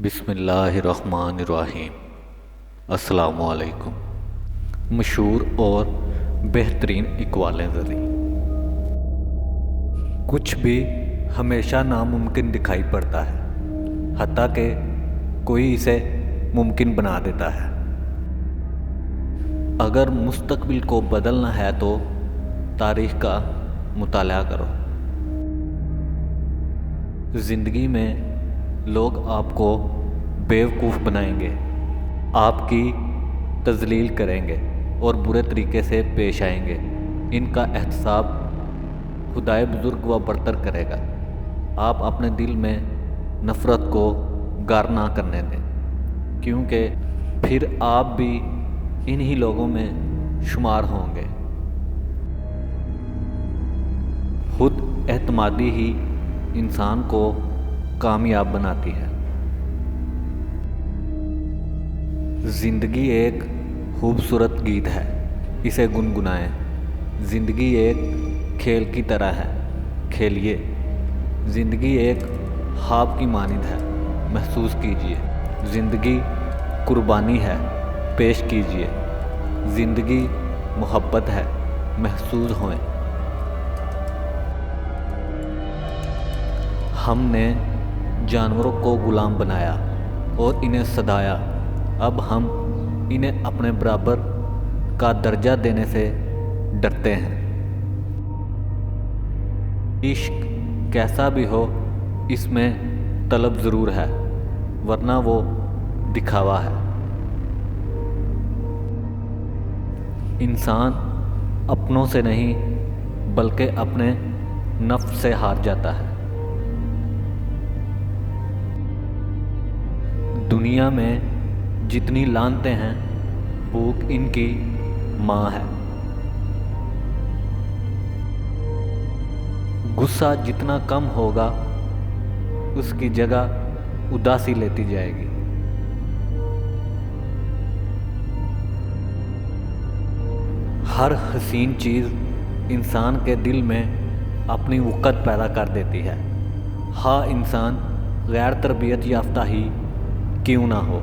بسم اللہ الرحمن الرحیم۔ السلام علیکم۔ مشہور اور بہترین اقوالیں زریں۔ کچھ بھی ہمیشہ ناممکن دکھائی پڑتا ہے، حتیٰ کہ کوئی اسے ممکن بنا دیتا ہے۔ اگر مستقبل کو بدلنا ہے تو تاریخ کا مطالعہ کرو۔ زندگی میں لوگ آپ کو بیوقوف بنائیں گے، آپ کی تذلیل کریں گے اور برے طریقے سے پیش آئیں گے۔ ان کا احتساب خدائے بزرگ و برتر کرے گا۔ آپ اپنے دل میں نفرت کو غار نہ کرنے دیں، کیونکہ پھر آپ بھی انہی لوگوں میں شمار ہوں گے۔ خود اعتمادی ہی انسان کو کامیاب بناتی ہے۔ زندگی ایک خوبصورت گیت ہے، اسے گنگنائیں۔ زندگی ایک کھیل کی طرح ہے، کھیلیے۔ زندگی ایک خواب کی مانند ہے، محسوس کیجیے۔ زندگی قربانی ہے، پیش کیجیے۔ زندگی محبت ہے، محسوس ہوئیں۔ ہم نے جانوروں کو غلام بنایا اور انہیں سدایا، اب ہم انہیں اپنے برابر کا درجہ دینے سے ڈرتے ہیں۔ عشق کیسا بھی ہو، اس میں طلب ضرور ہے، ورنہ وہ دکھاوا ہے۔ انسان اپنوں سے نہیں بلکہ اپنے نفس سے ہار جاتا ہے۔ دنیا میں جتنی لعنتیں ہیں، بھوک ان کی ماں ہے۔ غصہ جتنا کم ہوگا، اس کی جگہ اداسی لیتی جائے گی۔ ہر حسین چیز انسان کے دل میں اپنی وقت پیدا کر دیتی ہے، ہاں انسان غیر تربیت یافتہ ہی کیوں نہ ہو۔